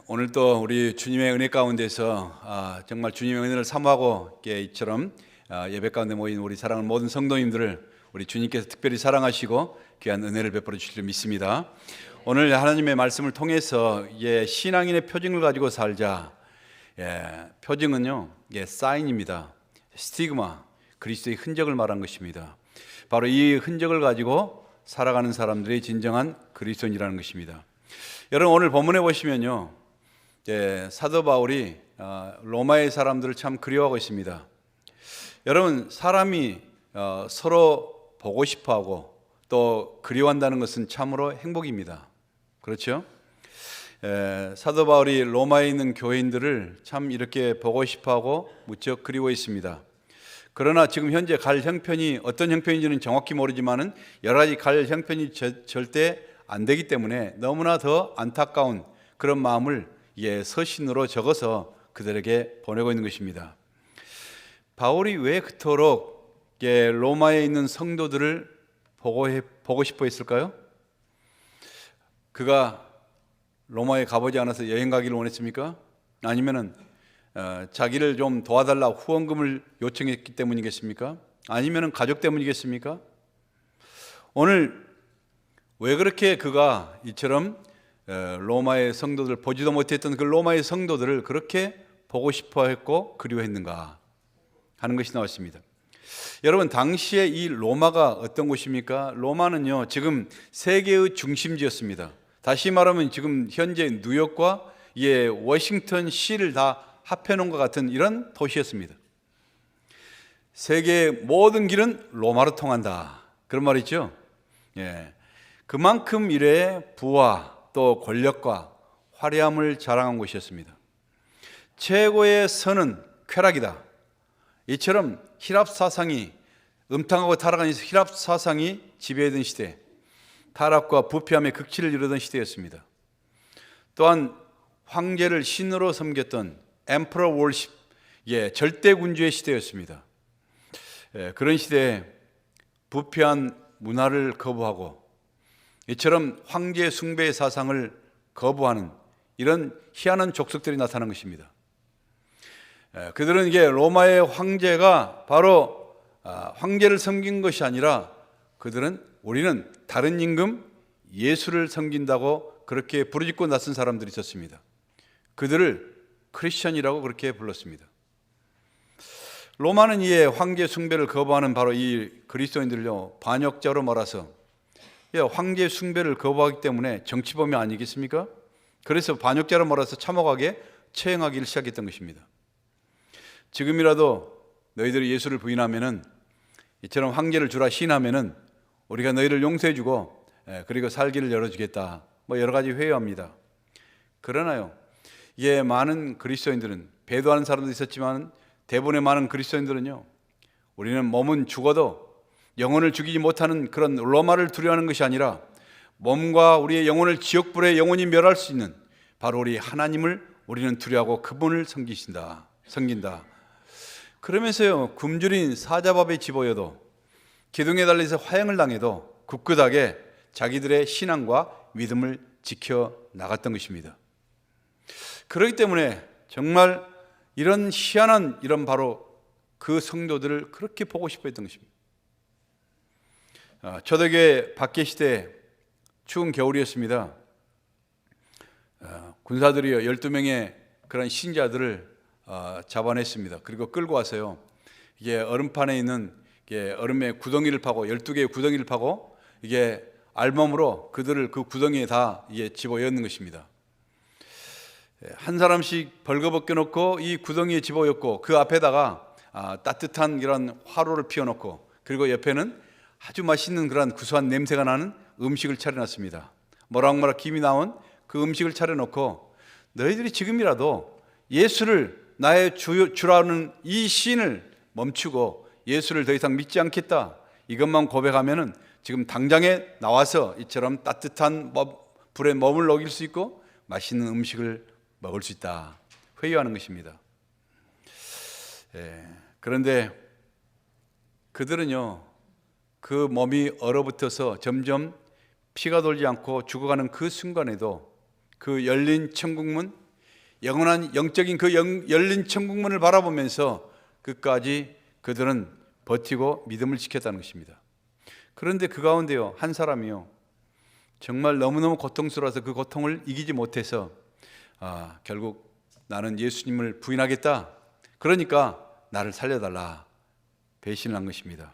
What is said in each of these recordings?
오늘 또 우리 주님의 은혜 가운데서 정말 주님의 은혜를 사모하고 이처럼 예배 가운데 모인 우리 사랑하는 모든 성도님들을 우리 주님께서 특별히 사랑하시고 귀한 은혜를 베풀어 주실 줄 믿습니다. 오늘 하나님의 말씀을 통해서 신앙인의 표징을 가지고 살자. 표징은요, 사인입니다. 스티그마, 그리스도의 흔적을 말한 것입니다. 바로 이 흔적을 가지고 살아가는 사람들이 진정한 그리스도인이라는 것입니다. 여러분, 오늘 본문에 보시면요, 사도 바울이 로마의 사람들을 참 그리워하고 있습니다. 여러분, 사람이 서로 보고 싶어하고 또 그리워한다는 것은 참으로 행복입니다. 그렇죠? 사도 바울이 로마에 있는 교회인들을 참 이렇게 보고 싶어하고 무척 그리워했습니다. 그러나 지금 현재 갈 형편이 어떤 형편인지는 정확히 모르지만은 여러 가지 갈 형편이 절대 안 되기 때문에 너무나 더 안타까운 그런 마음을 서신으로 적어서 그들에게 보내고 있는 것입니다. 바울이 왜 그토록 로마에 있는 성도들을 보고 싶어 했을까요? 그가 로마에 가보지 않아서 여행 가기를 원했습니까? 아니면은 자기를 좀 도와달라 후원금을 요청했기 때문이겠습니까? 아니면은 가족 때문이겠습니까? 오늘 왜 그렇게 그가 이처럼 로마의 성도들 보지도 못했던 그 로마의 성도들을 그렇게 보고 싶어 했고 그리워했는가 하는 것이 나왔습니다. 여러분, 당시에 이 로마가 어떤 곳입니까? 로마는요, 지금 세계의 중심지였습니다. 다시 말하면 지금 현재 뉴욕과 워싱턴 시를 다 합해놓은 것 같은 이런 도시였습니다. 세계의 모든 길은 로마로 통한다, 그런 말이 있죠. 그만큼 이래 부와 또 권력과 화려함을 자랑한 곳이었습니다. 최고의 선은 쾌락이다. 이처럼 힐압 사상이 음탕하고 타락한 힐압 사상이 지배하던 시대, 타락과 부패함의 극치를 이루던 시대였습니다. 또한 황제를 신으로 섬겼던 엠퍼러 월십, 절대군주의 시대였습니다. 그런 시대에 부패한 문화를 거부하고 이처럼 황제 숭배의 사상을 거부하는 이런 희한한 족속들이 나타난 것입니다. 그들은 로마의 황제가 바로 황제를 섬긴 것이 아니라 그들은 우리는 다른 임금 예수를 섬긴다고 그렇게 부르짖고 나선 사람들이 있었습니다. 그들을 크리스천이라고 그렇게 불렀습니다. 로마는 황제 숭배를 거부하는 바로 이 그리스도인들을요, 반역자로 몰아서 황제 숭배를 거부하기 때문에 정치범이 아니겠습니까? 그래서 반역자로 몰아서 참혹하게 처형하기를 시작했던 것입니다. 지금이라도 너희들이 예수를 부인하면은, 이처럼 황제를 주라 시인하면은 우리가 너희를 용서해주고 그리고 살기를 열어주겠다, 여러 가지 회유합니다. 그러나요, 많은 그리스도인들은, 배도하는 사람도 있었지만 대부분의 많은 그리스도인들은요, 우리는 몸은 죽어도 영혼을 죽이지 못하는 그런 로마를 두려워하는 것이 아니라 몸과 우리의 영혼을 지옥불에 영원히 멸할 수 있는 바로 우리 하나님을 우리는 두려워하고 그분을 섬긴다. 그러면서요, 굶주린 사자밥에 집어여도 기둥에 달려서 화형을 당해도 굳굳하게 자기들의 신앙과 믿음을 지켜 나갔던 것입니다. 그렇기 때문에 정말 이런 희한한 이런 바로 그 성도들을 그렇게 보고 싶어 했던 것입니다. 초대교회 박해 시대 추운 겨울이었습니다. 군사들이 12명의 그런 신자들을 잡아냈습니다. 그리고 끌고 와서요, 얼음판에 있는 얼음의 구덩이를 파고 12개의 구덩이를 파고 알몸으로 그들을 그 구덩이에 다 집어넣는 것입니다. 한 사람씩 벌거벗겨 놓고 이 구덩이에 집어넣고 그 앞에다가 따뜻한 이런 화로를 피워놓고 그리고 옆에는 아주 맛있는 그런 구수한 냄새가 나는 음식을 차려놨습니다. 모락모락 김이 나온 그 음식을 차려놓고 너희들이 지금이라도 예수를 나의 주라는 이 신을 멈추고 예수를 더 이상 믿지 않겠다, 이것만 고백하면은 지금 당장에 나와서 이처럼 따뜻한 불에 몸을 녹일 수 있고 맛있는 음식을 먹을 수 있다, 회유하는 것입니다. 그런데 그들은요, 그 몸이 얼어붙어서 점점 피가 돌지 않고 죽어가는 그 순간에도 그 열린 천국문, 영원한 영적인 그 열린 천국문을 바라보면서 끝까지 그들은 버티고 믿음을 지켰다는 것입니다. 그런데 그 가운데요, 한 사람이요, 정말 너무너무 고통스러워서 그 고통을 이기지 못해서 결국 나는 예수님을 부인하겠다, 그러니까 나를 살려달라 배신을 한 것입니다.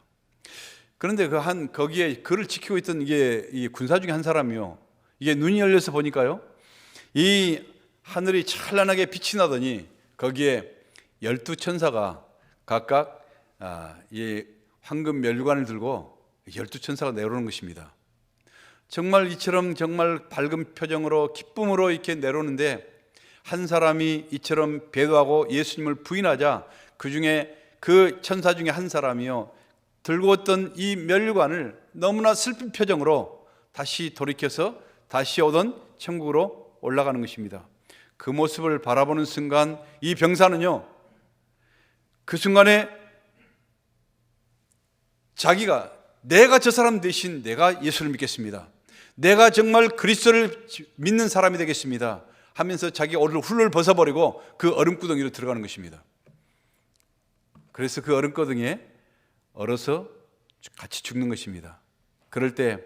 그런데 거기에 그를 지키고 있던 이 군사 중에 한 사람이요, 이게 눈이 열려서 보니까요, 이 하늘이 찬란하게 빛이 나더니 거기에 12천사가 각각 이 황금 멸관을 들고 12천사가 내려오는 것입니다. 정말 이처럼 정말 밝은 표정으로 기쁨으로 이렇게 내려오는데, 한 사람이 이처럼 배도하고 예수님을 부인하자 그 중에 그 천사 중에 한 사람이요, 들고 왔던 이 멸관을 너무나 슬픈 표정으로 다시 돌이켜서 다시 오던 천국으로 올라가는 것입니다. 그 모습을 바라보는 순간 이 병사는요, 그 순간에 자기가 내가 저 사람 대신 내가 예수를 믿겠습니다, 내가 정말 그리스도를 믿는 사람이 되겠습니다 하면서 자기 옷을 훌훌 벗어버리고 그 얼음구덩이로 들어가는 것입니다. 그래서 그 얼음구덩이에 얼어서 같이 죽는 것입니다. 그럴 때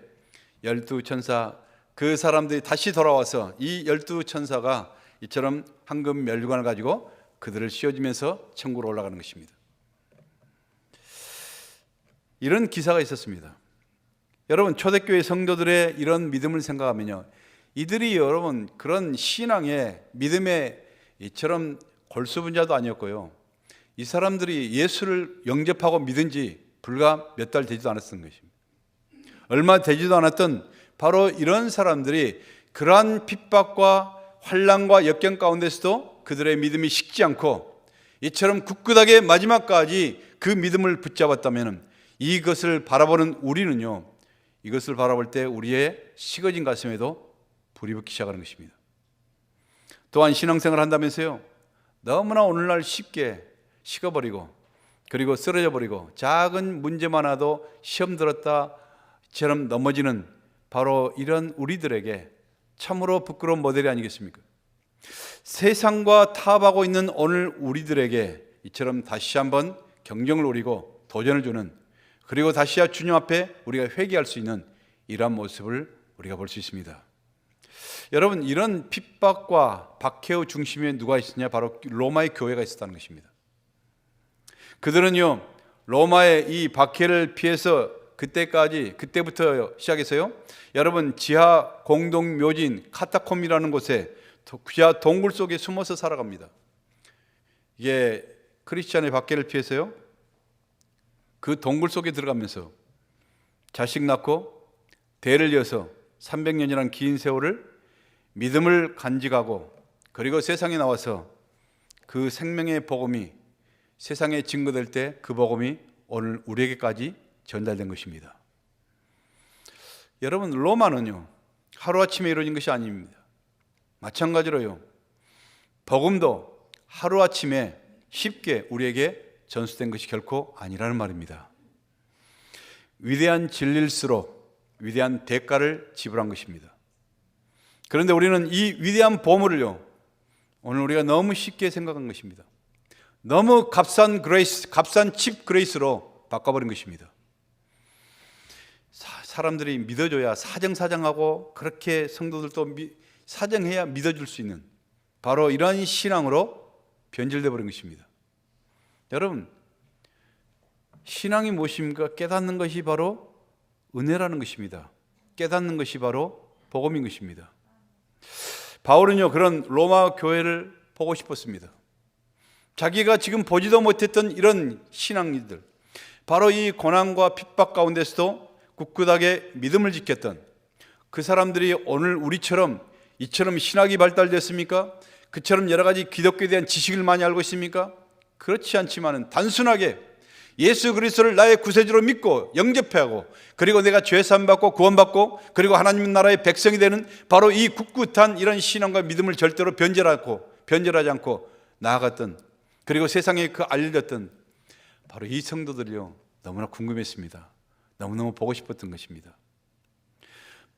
12천사, 그 사람들이 다시 돌아와서 이 12천사가 이처럼 황금 멸관을 가지고 그들을 씌워주면서 천국으로 올라가는 것입니다. 이런 기사가 있었습니다. 여러분, 초대교회 성도들의 이런 믿음을 생각하면요, 이들이 여러분 그런 신앙의 믿음의 이처럼 골수분자도 아니었고요, 이 사람들이 예수를 영접하고 믿은 지 불과 몇 달 되지도 않았던 것입니다. 얼마 되지도 않았던 바로 이런 사람들이 그러한 핍박과 환난과 역경 가운데서도 그들의 믿음이 식지 않고 이처럼 굳굳하게 마지막까지 그 믿음을 붙잡았다면, 이것을 바라보는 우리는요, 이것을 바라볼 때 우리의 식어진 가슴에도 불이 붙기 시작하는 것입니다. 또한 신앙생활을 한다면서요, 너무나 오늘날 쉽게 식어버리고 그리고 쓰러져 버리고 작은 문제만 와도 시험 들었다처럼 넘어지는 바로 이런 우리들에게 참으로 부끄러운 모델이 아니겠습니까? 세상과 타협하고 있는 오늘 우리들에게 이처럼 다시 한번 경쟁을 우리고 도전을 주는, 그리고 다시 주님 앞에 우리가 회개할 수 있는 이러한 모습을 우리가 볼 수 있습니다. 여러분, 이런 핍박과 박해의 중심에 누가 있었냐? 바로 로마의 교회가 있었다는 것입니다. 그들은요, 로마의 이 박해를 피해서 그때부터 시작해서요, 여러분, 지하 공동 묘지인 카타콤이라는 곳에 지하 동굴 속에 숨어서 살아갑니다. 이게 크리스찬의 박해를 피해서요, 그 동굴 속에 들어가면서 자식 낳고 대를 이어서 300년이라는 긴 세월을 믿음을 간직하고, 그리고 세상에 나와서 그 생명의 복음이 세상에 증거될 때 그 복음이 오늘 우리에게까지 전달된 것입니다. 여러분, 로마는요, 하루아침에 이루어진 것이 아닙니다. 마찬가지로요, 복음도 하루아침에 쉽게 우리에게 전수된 것이 결코 아니라는 말입니다. 위대한 진리일수록 위대한 대가를 지불한 것입니다. 그런데 우리는 이 위대한 보물을요, 오늘 우리가 너무 쉽게 생각한 것입니다. 너무 값싼 그레이스, 값싼 칩 그레이스로 바꿔버린 것입니다. 사람들이 믿어줘야 사정사정하고, 그렇게 성도들도 사정해야 믿어줄 수 있는 바로 이러한 신앙으로 변질되어 버린 것입니다. 여러분, 신앙이 무엇입니까? 깨닫는 것이 바로 은혜라는 것입니다. 깨닫는 것이 바로 복음인 것입니다. 바울은요, 그런 로마 교회를 보고 싶었습니다. 자기가 지금 보지도 못했던 이런 신앙인들, 바로 이 고난과 핍박 가운데서도 굳굳하게 믿음을 지켰던 그 사람들이 오늘 우리처럼 이처럼 신학이 발달됐습니까? 그처럼 여러 가지 기독교에 대한 지식을 많이 알고 있습니까? 그렇지 않지만은 단순하게 예수 그리스도를 나의 구세주로 믿고 영접하고, 그리고 내가 죄 사함 받고 구원받고, 그리고 하나님 나라의 백성이 되는 바로 이 굳굳한 이런 신앙과 믿음을 절대로 변절하지 않고 나아갔던, 그리고 세상에 그 알려졌던 바로 이 성도들이요, 너무나 궁금했습니다. 너무너무 보고 싶었던 것입니다.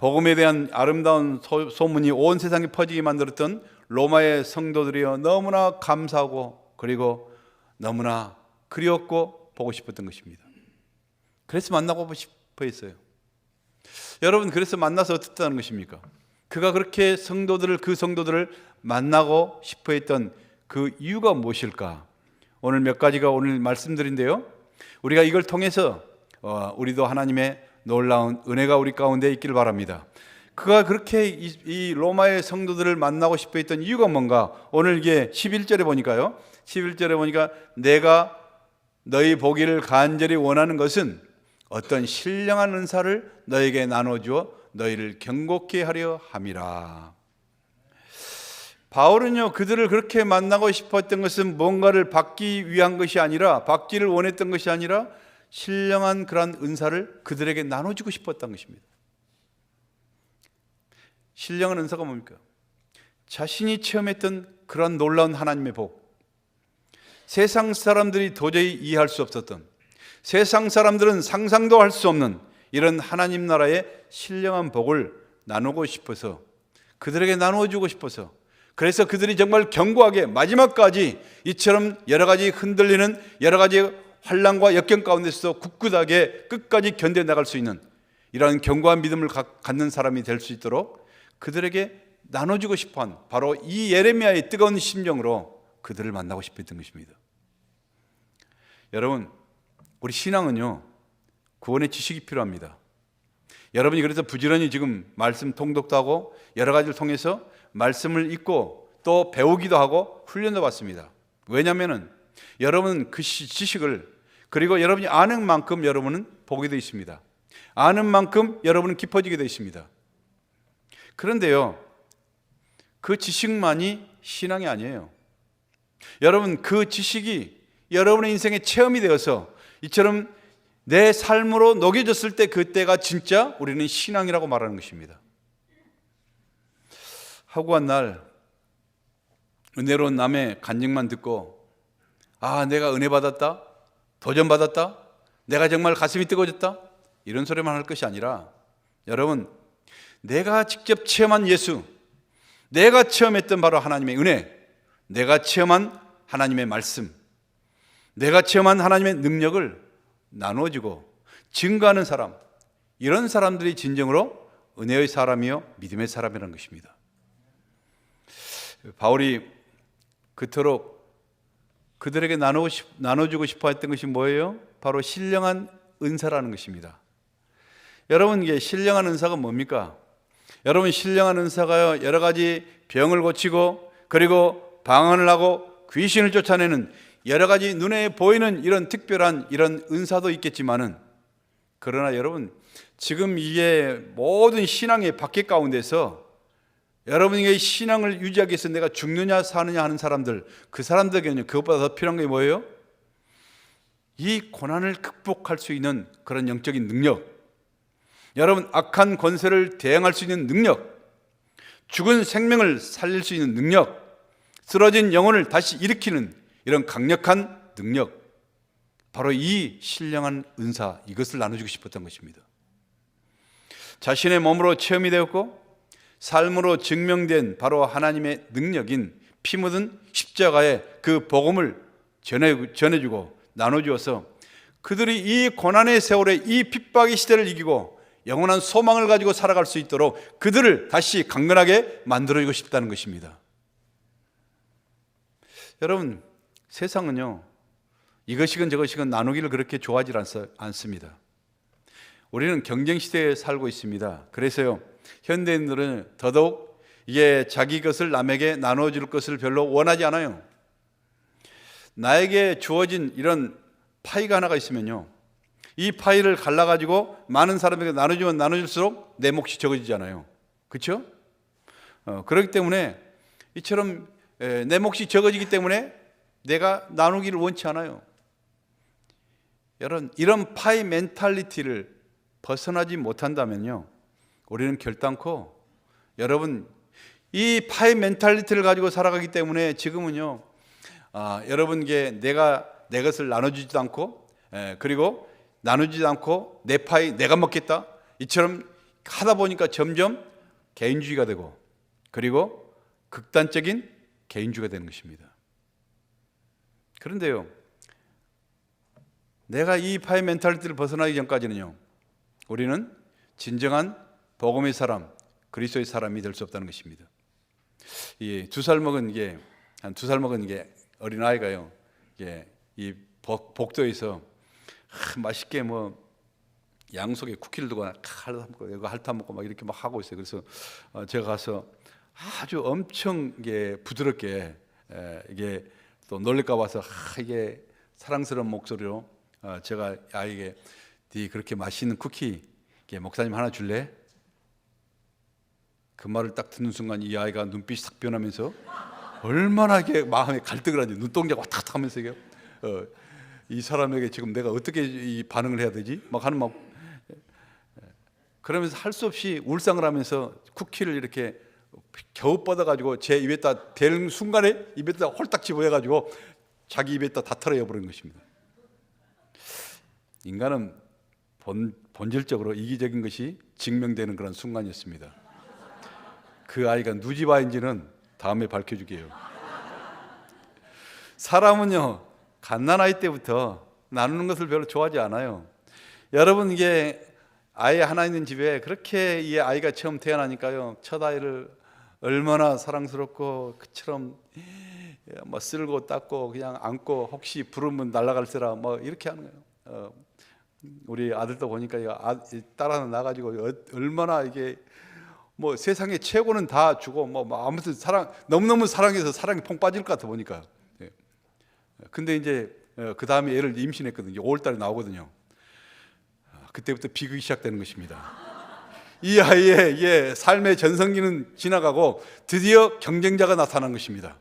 복음에 대한 아름다운 소문이 온 세상에 퍼지게 만들었던 로마의 성도들이여 너무나 감사하고 그리고 너무나 그리웠고 보고 싶었던 것입니다. 그래서 만나고 싶어 했어요. 여러분, 그래서 만나서 어떻다는 것입니까? 그가 그렇게 그 성도들을 만나고 싶어 했던 그 이유가 무엇일까? 오늘 몇 가지가 오늘 말씀드린데요, 우리가 이걸 통해서 우리도 하나님의 놀라운 은혜가 우리 가운데 있기를 바랍니다. 그가 그렇게 이 로마의 성도들을 만나고 싶어 했던 이유가 뭔가? 오늘 이게 11절에 보니까요, 11절에 보니까 내가 너희 보기를 간절히 원하는 것은 어떤 신령한 은사를 너에게 나눠주어 너희를 경고케 하려 함이라. 바울은요, 그들을 그렇게 만나고 싶었던 것은 뭔가를 받기 위한 것이 아니라, 받기를 원했던 것이 아니라 신령한 그런 은사를 그들에게 나눠주고 싶었던 것입니다. 신령한 은사가 뭡니까? 자신이 체험했던 그런 놀라운 하나님의 복, 세상 사람들이 도저히 이해할 수 없었던, 세상 사람들은 상상도 할 수 없는 이런 하나님 나라의 신령한 복을 나누고 싶어서, 그들에게 나누어주고 싶어서, 그래서 그들이 정말 견고하게 마지막까지 이처럼 여러 가지 흔들리는 여러 가지 환난과 역경 가운데서도 굳굳하게 끝까지 견뎌나갈 수 있는 이러한 견고한 믿음을 갖는 사람이 될 수 있도록 그들에게 나눠주고 싶어한, 바로 이 예레미야의 뜨거운 심정으로 그들을 만나고 싶었던 것입니다. 여러분, 우리 신앙은요, 구원의 지식이 필요합니다. 여러분이 그래서 부지런히 지금 말씀 통독도 하고 여러 가지를 통해서 말씀을 읽고 또 배우기도 하고 훈련도 받습니다. 왜냐하면 여러분 그 지식을, 그리고 여러분이 아는 만큼 여러분은 보게 되어 있습니다. 아는 만큼 여러분은 깊어지게 되어 있습니다. 그런데요, 그 지식만이 신앙이 아니에요. 여러분, 그 지식이 여러분의 인생의 체험이 되어서 이처럼 내 삶으로 녹여졌을 때, 그때가 진짜 우리는 신앙이라고 말하는 것입니다. 하고한 날 은혜로운 남의 간증만 듣고, 아, 내가 은혜 받았다, 도전 받았다, 내가 정말 가슴이 뜨거워졌다, 이런 소리만 할 것이 아니라, 여러분, 내가 직접 체험한 예수, 내가 체험했던 바로 하나님의 은혜, 내가 체험한 하나님의 말씀, 내가 체험한 하나님의 능력을 나누어주고 증거하는 사람, 이런 사람들이 진정으로 은혜의 사람이요 믿음의 사람이라는 것입니다. 바울이 그토록 그들에게 나눠주고 싶어 했던 것이 뭐예요? 바로 신령한 은사라는 것입니다. 여러분, 이게 신령한 은사가 뭡니까? 여러분, 신령한 은사가요, 여러 가지 병을 고치고 그리고 방언을 하고 귀신을 쫓아내는 여러 가지 눈에 보이는 이런 특별한 이런 은사도 있겠지만은, 그러나 여러분, 지금 이게 모든 신앙의 박해 가운데서 여러분에게 신앙을 유지하기 위해서 내가 죽느냐 사느냐 하는 사람들, 그 사람들에게는 그것보다 더 필요한 게 뭐예요? 이 고난을 극복할 수 있는 그런 영적인 능력, 여러분, 악한 권세를 대항할 수 있는 능력, 죽은 생명을 살릴 수 있는 능력, 쓰러진 영혼을 다시 일으키는 이런 강력한 능력, 바로 이 신령한 은사, 이것을 나눠주고 싶었던 것입니다. 자신의 몸으로 체험이 되었고 삶으로 증명된 바로 하나님의 능력인 피 묻은 십자가의 그 복음을 전해주고 나눠주어서 그들이 이 고난의 세월에 이 핍박의 시대를 이기고 영원한 소망을 가지고 살아갈 수 있도록 그들을 다시 강건하게 만들어주고 싶다는 것입니다. 여러분, 세상은요, 이것이건 저것이건 나누기를 그렇게 좋아하지 않습니다. 우리는 경쟁시대에 살고 있습니다. 그래서요, 현대인들은 더더욱 이게 자기 것을 남에게 나눠줄 것을 별로 원하지 않아요. 나에게 주어진 이런 파이가 하나가 있으면요, 이 파이를 갈라가지고 많은 사람에게 나눠주면 나눠줄수록 내 몫이 적어지잖아요. 그렇죠? 그렇기 때문에 이처럼 내 몫이 적어지기 때문에 내가 나누기를 원치 않아요. 여러분, 이런 파이 멘탈리티를 벗어나지 못한다면요, 우리는 결단코, 여러분, 이 파이 멘탈리티를 가지고 살아가기 때문에 지금은요, 여러분께 내가 내 것을 나눠주지도 않고, 그리고 나누지도 않고 내 파이 내가 먹겠다, 이처럼 하다 보니까 점점 개인주의가 되고 그리고 극단적인 개인주의가 되는 것입니다. 그런데요, 내가 이 파의 멘탈리티를 벗어나기 전까지는요, 우리는 진정한 복음의 사람, 그리스도의 사람이 될 수 없다는 것입니다. 이 2살 먹은 게 한 2살 먹은 게 어린 아이가요, 이 복도에서 맛있게 뭐 양속에 쿠키를 두고 핥아먹고 막 이렇게 막 하고 있어요. 그래서 제가 가서 아주 엄청 부드럽게 이게 또 놀랄까 봐서 이게 사랑스러운 목소리로 제가 아이에게 네 그렇게 맛있는 쿠키 목사님 하나 줄래? 그 말을 딱 듣는 순간 이 아이가 눈빛이 싹 변하면서 얼마나 이게 마음에 갈등을 하는지 눈동자가 왔다 갔다 하면서 이게 이 사람에게 지금 내가 어떻게 이 반응을 해야 되지? 막 하는 막 그러면서 할 수 없이 울상을 하면서 쿠키를 이렇게 겨우 뻗어가지고 제 입에다 대는 순간에 입에다 홀딱 집어해가지고 자기 입에다 다 털어여 버린 것입니다. 인간은 본질적으로 이기적인 것이 증명되는 그런 순간이었습니다. 그 아이가 누지바인지는 다음에 밝혀주게요. 사람은요, 갓난아이 때부터 나누는 것을 별로 좋아하지 않아요. 여러분, 이게 아이 하나 있는 집에 그렇게 이 아이가 처음 태어나니까요, 첫 아이를 얼마나 사랑스럽고 그처럼 뭐 쓸고 닦고 그냥 안고 혹시 부르면 날아갈세라 뭐 이렇게 하는 거예요. 우리 아들도 보니까 딸 하나 나가지고 얼마나 이게 뭐 세상에 최고는 다 주고 뭐 아무튼 너무너무 사랑해서 사랑이 퐁 빠질 것 같아 보니까. 근데 이제 그 다음에 애를 임신했거든요. 5월달에 나오거든요. 그때부터 비극이 시작되는 것입니다. 이 아이의 삶의 전성기는 지나가고 드디어 경쟁자가 나타난 것입니다.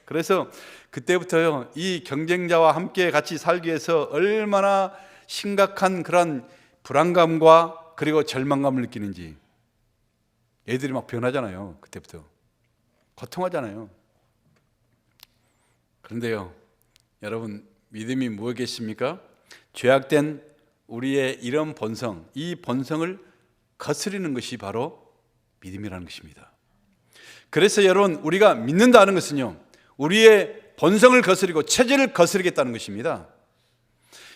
그래서 그때부터요, 이 경쟁자와 함께 같이 살기 위해서 얼마나 심각한 그런 불안감과 그리고 절망감을 느끼는지. 애들이 막 변하잖아요. 그때부터 고통하잖아요. 그런데요, 여러분, 믿음이 무엇이겠습니까? 죄악된 우리의 이런 본성, 이 본성을 거스리는 것이 바로 믿음이라는 것입니다. 그래서 여러분, 우리가 믿는다는 것은요, 우리의 본성을 거스리고 체질을 거스르겠다는 것입니다.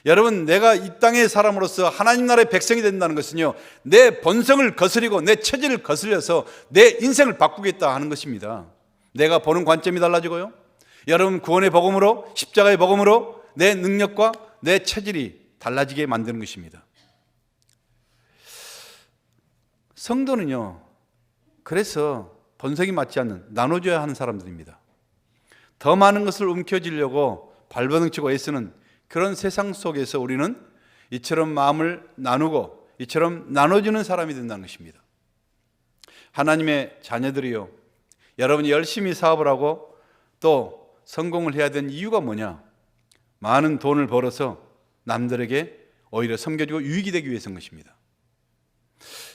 여러분, 내가 이 땅의 사람으로서 하나님 나라의 백성이 된다는 것은요, 내 본성을 거스리고 내 체질을 거스려서 내 인생을 바꾸겠다 하는 것입니다. 내가 보는 관점이 달라지고요, 여러분 구원의 복음으로, 십자가의 복음으로 내 능력과 내 체질이 달라지게 만드는 것입니다. 성도는요, 그래서 본성이 맞지 않는, 나눠줘야 하는 사람들입니다. 더 많은 것을 움켜쥐려고 발버둥치고 애쓰는 그런 세상 속에서 우리는 이처럼 마음을 나누고 이처럼 나눠주는 사람이 된다는 것입니다. 하나님의 자녀들이요, 여러분이 열심히 사업을 하고 또 성공을 해야 되는 이유가 뭐냐? 많은 돈을 벌어서 남들에게 오히려 섬겨주고 유익이 되기 위해서인 것입니다.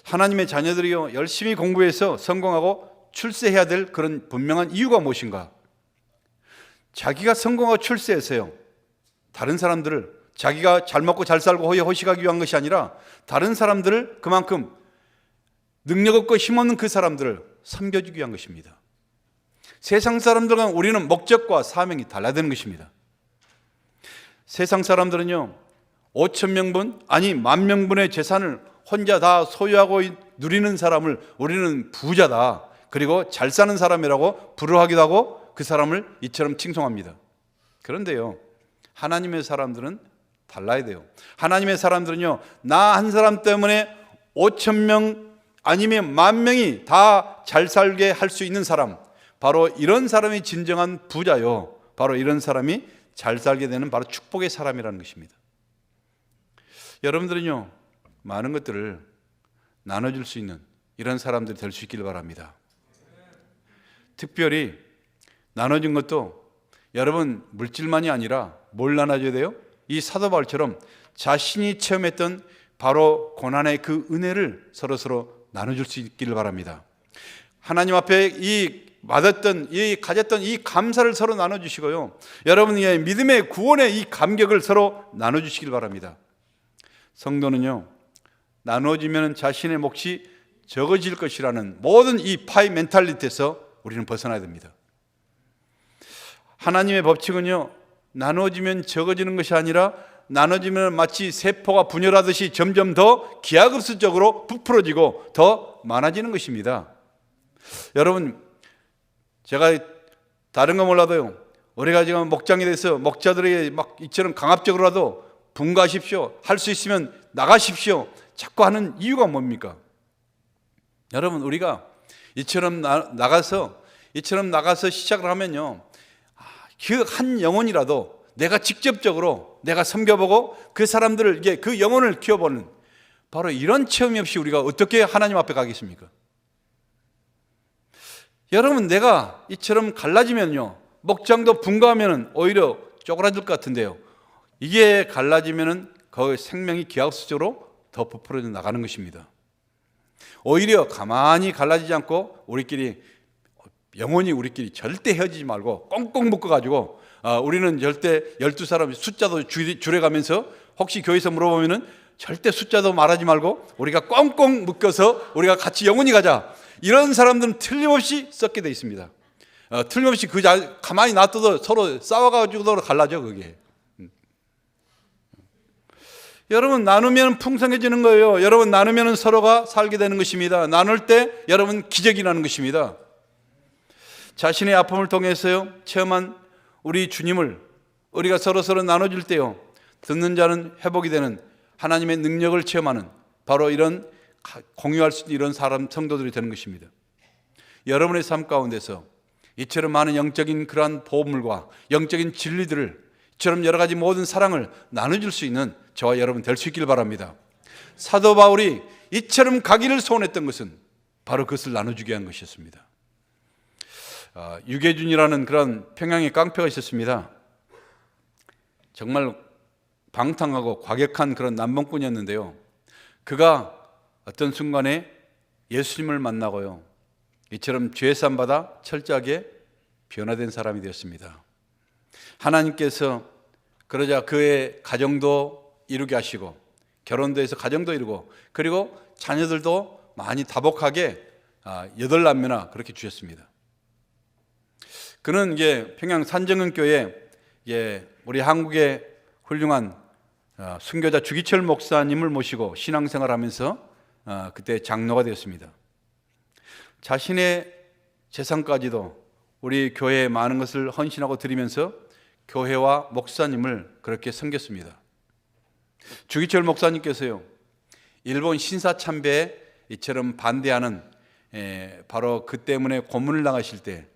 하나님의 자녀들이요, 열심히 공부해서 성공하고 출세해야 될 그런 분명한 이유가 무엇인가? 자기가 성공하고 출세해서요, 다른 사람들을, 자기가 잘 먹고 잘 살고 호의호식하기 위한 것이 아니라 다른 사람들을, 그만큼 능력 없고 힘없는 그 사람들을 섬겨주기 위한 것입니다. 세상 사람들과 우리는 목적과 사명이 달라지는 것입니다. 세상 사람들은요, 5,000명분 아니 10,000명분의 재산을 혼자 다 소유하고 누리는 사람을 우리는 부자다, 그리고 잘 사는 사람이라고 부러워하기도 하고 그 사람을 이처럼 칭송합니다. 그런데요, 하나님의 사람들은 달라야 돼요. 하나님의 사람들은요, 나 한 사람 때문에 5,000명 아니면 10,000명이 다 잘 살게 할 수 있는 사람, 바로 이런 사람이 진정한 부자요, 바로 이런 사람이 잘 살게 되는 바로 축복의 사람이라는 것입니다. 여러분들은요, 많은 것들을 나눠줄 수 있는 이런 사람들이 될 수 있기를 바랍니다. 특별히 나눠준 것도 여러분 물질만이 아니라 뭘 나눠줘야 돼요? 이 사도 바울처럼 자신이 체험했던 바로 고난의 그 은혜를 서로서로 나눠줄 수 있기를 바랍니다. 하나님 앞에 가졌던 이 감사를 서로 나눠주시고요, 여러분의 믿음의 구원의 이 감격을 서로 나눠주시길 바랍니다. 성도는요, 나눠지면 자신의 몫이 적어질 것이라는 모든 이 파이 멘탈리티에서 우리는 벗어나야 됩니다. 하나님의 법칙은요, 나눠지면 적어지는 것이 아니라 나눠지면 마치 세포가 분열하듯이 점점 더 기하급수적으로 부풀어지고 더 많아지는 것입니다. 여러분, 제가 다른 거 몰라도요, 우리가 지금 목장에 대해서 목자들에게 막 이처럼 강압적으로라도 분가하십시오, 할 수 있으면 나가십시오 자꾸 하는 이유가 뭡니까? 여러분, 우리가 이처럼 나가서 시작을 하면요, 그 한 영혼이라도 내가 직접적으로 내가 섬겨보고 그 사람들을, 그 영혼을 키워보는, 바로 이런 체험이 없이 우리가 어떻게 하나님 앞에 가겠습니까? 여러분, 내가 이처럼 갈라지면요, 목장도 분가하면 오히려 쪼그라들 것 같은데요, 이게 갈라지면은 그 생명이 기하급수적으로 더 부풀어져 나가는 것입니다. 오히려 가만히 갈라지지 않고 영혼이 우리끼리 절대 헤어지지 말고 꽁꽁 묶어가지고, 우리는 절대 12사람 숫자도 줄여가면서, 혹시 교회에서 물어보면은 절대 숫자도 말하지 말고 우리가 꽁꽁 묶어서 우리가 같이 영원히 가자, 이런 사람들은 틀림없이 썩게 돼 있습니다. 틀림없이 가만히 놔둬도 서로 싸워가지고 갈라져 그게. 여러분, 나누면 풍성해지는 거예요. 여러분, 나누면 서로가 살게 되는 것입니다. 나눌 때 여러분 기적이 나는 것입니다. 자신의 아픔을 통해서요, 체험한 우리 주님을 우리가 서로 나눠줄 때요, 듣는 자는 회복이 되는 하나님의 능력을 체험하는, 바로 이런 공유할 수 있는 이런 성도들이 되는 것입니다. 여러분의 삶 가운데서 이처럼 많은 영적인 그러한 보물과 영적인 진리들을, 이처럼 여러 가지 모든 사랑을 나눠줄 수 있는 저와 여러분 될 수 있길 바랍니다. 사도 바울이 이처럼 가기를 소원했던 것은 바로 그것을 나눠주게 한 것이었습니다. 유계준이라는 그런 평양의 깡패가 있었습니다. 정말 방탕하고 과격한 그런 남봉꾼이었는데요, 그가 어떤 순간에 예수님을 만나고요, 이처럼 죄산 받아 철저하게 변화된 사람이 되었습니다. 하나님께서 그러자 그의 가정도 이루게 하시고, 결혼도 해서 가정도 이루고, 그리고 자녀들도 많이 다복하게 8남매나 그렇게 주셨습니다. 그는 평양 산정은교회 우리 한국의 훌륭한 순교자 주기철 목사님을 모시고 신앙생활하면서 그때 장로가 되었습니다. 자신의 재산까지도 우리 교회에 많은 것을 헌신하고 드리면서 교회와 목사님을 그렇게 섬겼습니다. 주기철 목사님께서요, 일본 신사참배에 이처럼 반대하는, 바로 그 때문에 고문을 당하실 때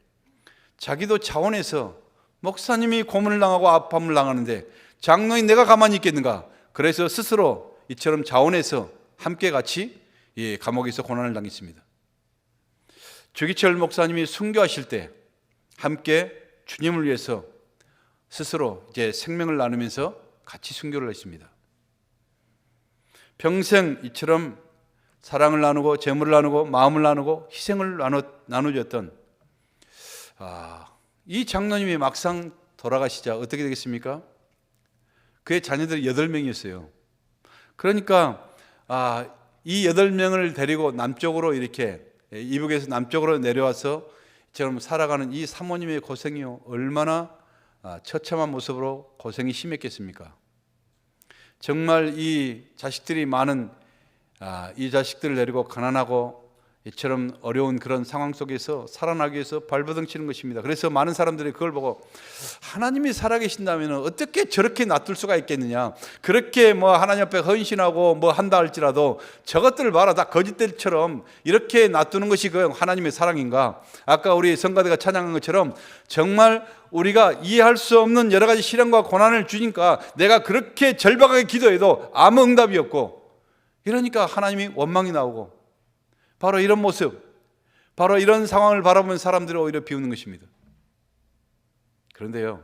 자기도 자원해서, 목사님이 고문을 당하고 아픔을 당하는데 장로인 내가 가만히 있겠는가, 그래서 스스로 이처럼 자원해서 함께 같이 감옥에서 고난을 당했습니다. 주기철 목사님이 순교하실 때 함께 주님을 위해서 스스로 생명을 나누면서 같이 순교를 했습니다. 평생 이처럼 사랑을 나누고 재물을 나누고 마음을 나누고 희생을 나눠줬던 이 장로님이 막상 돌아가시자 어떻게 되겠습니까? 그의 자녀들이 8명이었어요. 그러니까 이 8명을 데리고 남쪽으로, 이렇게 이북에서 남쪽으로 내려와서 이처럼 살아가는 이 사모님의 고생이요, 얼마나 처참한 모습으로 고생이 심했겠습니까? 정말 이 자식들이 이 자식들을 데리고 가난하고 이처럼 어려운 그런 상황 속에서 살아나기 위해서 발버둥 치는 것입니다. 그래서 많은 사람들이 그걸 보고, 하나님이 살아계신다면 어떻게 저렇게 놔둘 수가 있겠느냐, 그렇게 하나님 앞에 헌신하고 한다 할지라도 저것들을 봐라, 다 거짓들처럼 이렇게 놔두는 것이 그 하나님의 사랑인가? 아까 우리 성가대가 찬양한 것처럼 정말 우리가 이해할 수 없는 여러 가지 시련과 고난을 주니까 내가 그렇게 절박하게 기도해도 아무 응답이 없고, 이러니까 하나님이 원망이 나오고, 바로 이런 모습, 바로 이런 상황을 바라보면 사람들이 오히려 비웃는 것입니다. 그런데요,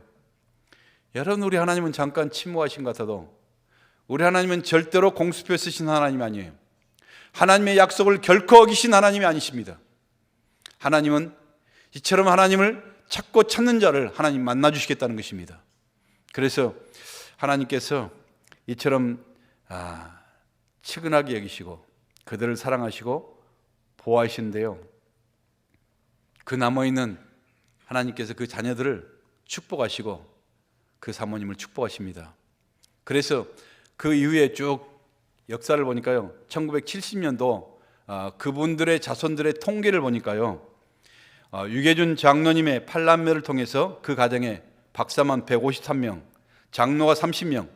여러분, 우리 하나님은 잠깐 침묵하신 것 같아도 우리 하나님은 절대로 공수표 쓰신 하나님 아니에요. 하나님의 약속을 결코 어기신 하나님이 아니십니다. 하나님은 이처럼 하나님을 찾고 찾는 자를 하나님 만나주시겠다는 것입니다. 그래서 하나님께서 이처럼 측은하게 여기시고 그들을 사랑하시고 보호하시는데요, 그 남아있는 하나님께서 그 자녀들을 축복하시고 그 사모님을 축복하십니다. 그래서 그 이후에 쭉 역사를 보니까요, 1970년도 그분들의 자손들의 통계를 보니까요, 유계준 장로님의 8남매를 통해서 그 가정에 박사만 153명, 장로가 30명,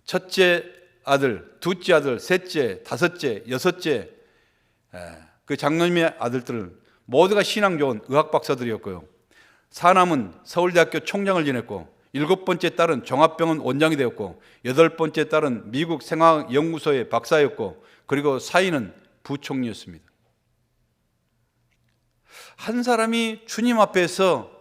첫째 아들, 둘째 아들, 셋째, 다섯째, 여섯째, 그 장로님의 아들들은 모두가 신앙 좋은 의학 박사들이었고요, 사남은 서울대학교 총장을 지냈고, 7번째 딸은 종합병원 원장이 되었고, 8번째 딸은 미국 생화연구소의 박사였고, 그리고 사위는 부총리였습니다. 한 사람이 주님 앞에서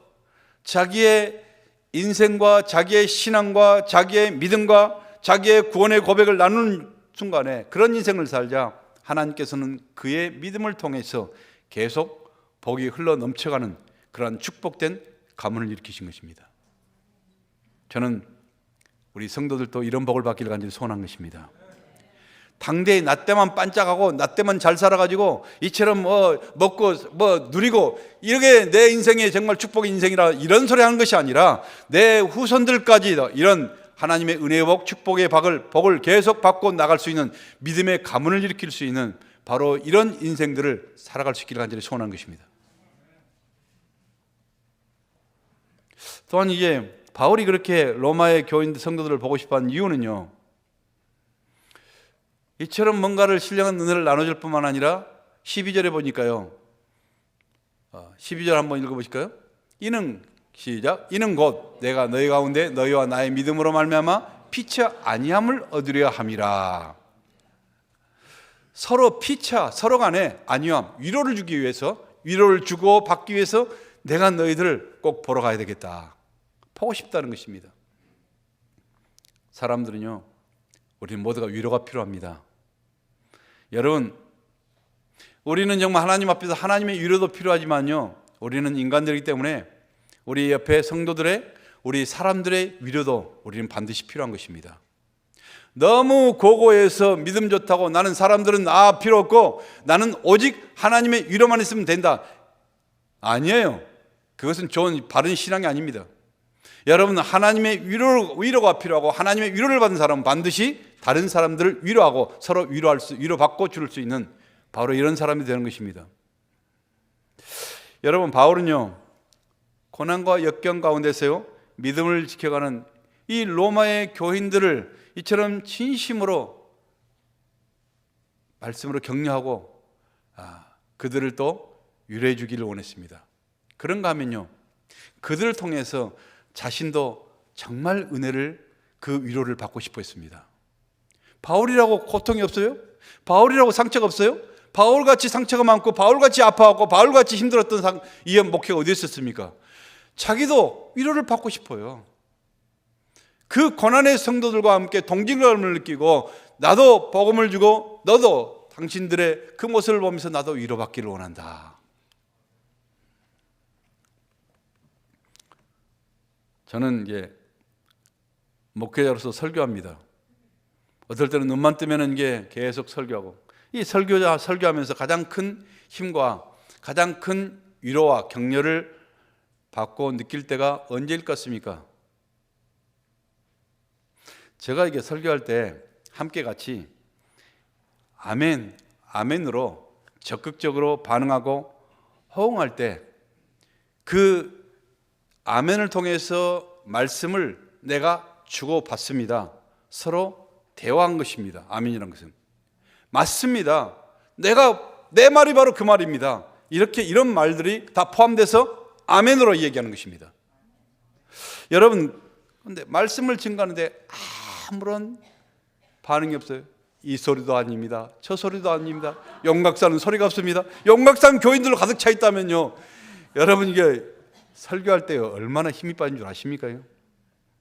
자기의 인생과 자기의 신앙과 자기의 믿음과 자기의 구원의 고백을 나누는 순간에 그런 인생을 살자 하나님께서는 그의 믿음을 통해서 계속 복이 흘러 넘쳐가는 그러한 축복된 가문을 일으키신 것입니다. 저는 우리 성도들도 이런 복을 받기를 간절히 소원한 것입니다. 당대에 나 때만 반짝하고 나 때만 잘 살아가지고 이처럼 먹고 누리고 이렇게 내 인생이 정말 축복의 인생이라 이런 소리 하는 것이 아니라 내 후손들까지 이런 하나님의 은혜의 복, 축복의 복을 계속 받고 나갈 수 있는 믿음의 가문을 일으킬 수 있는 바로 이런 인생들을 살아갈 수 있기를 간절히 소원한 것입니다. 또한 이게 바울이 그렇게 로마의 교인 성도들을 보고 싶어하는 이유는요, 이처럼 뭔가를 신령한 은혜를 나눠줄 뿐만 아니라 12절에 보니까요, 12절 한번 읽어보실까요? 이는 시작, 이는 곧 내가 너희 가운데 너희와 나의 믿음으로 말미암아 피차 아니함을 얻으려 함이라. 서로 피차, 서로 간에 아니함, 위로를 주기 위해서, 위로를 주고 받기 위해서 내가 너희들을 꼭 보러 가야 되겠다, 보고 싶다는 것입니다. 사람들은요, 우리는 모두가 위로가 필요합니다. 여러분, 우리는 정말 하나님 앞에서 하나님의 위로도 필요하지만요, 우리는 인간들이기 때문에 우리 옆에 성도들의, 우리 사람들의 위로도 우리는 반드시 필요한 것입니다. 너무 고고해서 믿음 좋다고 나는 사람들은 필요 없고 나는 오직 하나님의 위로만 있으면 된다, 아니에요. 그것은 좋은 바른 신앙이 아닙니다. 여러분, 하나님의 위로가 필요하고 하나님의 위로를 받은 사람은 반드시 다른 사람들을 위로하고 서로 위로받고 줄 수 있는 바로 이런 사람이 되는 것입니다. 여러분, 바울은요, 고난과 역경 가운데서요, 믿음을 지켜가는 이 로마의 교인들을 이처럼 진심으로 말씀으로 격려하고 그들을 또 위로해 주기를 원했습니다. 그런가 하면요, 그들을 통해서 자신도 정말 은혜를, 그 위로를 받고 싶어 했습니다. 바울이라고 고통이 없어요? 바울이라고 상처가 없어요? 바울같이 상처가 많고 바울같이 아파하고 바울같이 힘들었던 이 목회가 어디 있었습니까? 자기도 위로를 받고 싶어요. 그 고난의 성도들과 함께 동질감을 느끼고 나도 복음을 주고 너도 당신들의 그 모습을 보면서 나도 위로받기를 원한다. 저는 이제 목회자로서 설교합니다. 어떨 때는 눈만 뜨면 이게 계속 설교하고, 이 설교하면서 가장 큰 힘과 가장 큰 위로와 격려를 받고 느낄 때가 언제일 것 같습니까? 제가 이게 설교할 때 함께 같이 아멘, 아멘으로 적극적으로 반응하고 호응할 때 그 아멘을 통해서 말씀을 내가 주고받습니다. 서로 대화한 것입니다. 아멘이라는 것은 맞습니다. 내 말이 바로 그 말입니다. 이런 말들이 다 포함돼서 아멘으로 얘기하는 것입니다. 여러분, 근데 말씀을 증거하는데 아무런 반응이 없어요. 이 소리도 아닙니다. 저 소리도 아닙니다. 용각사는 소리가 없습니다. 용각사는 교인들로 가득 차 있다면요, 여러분 이게 설교할 때 얼마나 힘이 빠진 줄 아십니까?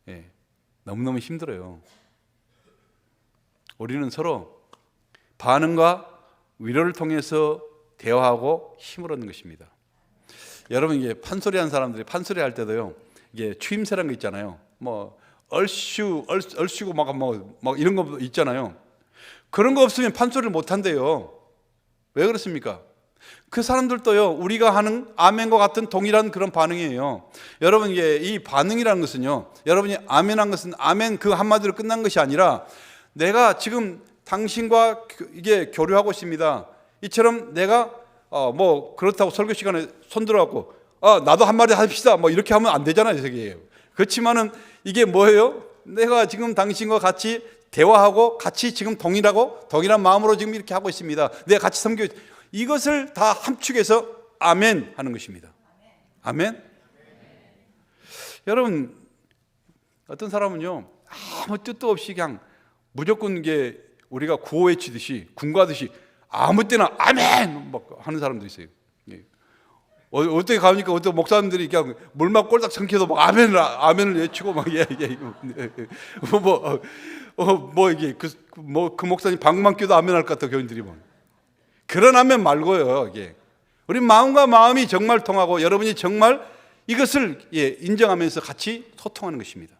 예, 너무너무 힘들어요. 우리는 서로 반응과 위로를 통해서 대화하고 힘을 얻는 것입니다. 여러분, 이게 판소리 하는 사람들이 판소리 할 때도요, 이게 추임새라는 거 있잖아요. 뭐 얼씨구 막 이런 거 있잖아요. 그런 거 없으면 판소리를 못 한대요. 왜 그렇습니까? 그 사람들도요, 우리가 하는 아멘과 같은 동일한 그런 반응이에요. 여러분, 이 반응이라는 것은요, 여러분이 아멘한 것은 아멘 그 한마디로 끝난 것이 아니라, 내가 지금 당신과 이게 교류하고 있습니다. 이처럼 내가 그렇다고 설교 시간에 손들어갖고 나도 한마디 합시다 이렇게 하면 안 되잖아요. 이게. 그렇지만은 이게 뭐예요? 내가 지금 당신과 같이 대화하고 같이 지금 동일한 마음으로 지금 이렇게 하고 있습니다. 내가 같이 섬겨, 이것을 다 함축해서 아멘 하는 것입니다. 아멘. 여러분, 어떤 사람은요, 아무 뜻도 없이 그냥 무조건 이게 우리가 구호 외치듯이 군가듯이 아무 때나 아멘 하는 사람도 있어요. 어떻게 가니까 어떤 목사님들이 그냥 물막 꼴딱 삼켜도 막 아멘을 외치고 막 이게 그 목사님 방만 껴도 아멘 할 것 같아, 교인들이 뭐. 그런 아멘 말고요. 이게 우리 마음과 마음이 정말 통하고 여러분이 정말 이것을 인정하면서 같이 소통하는 것입니다.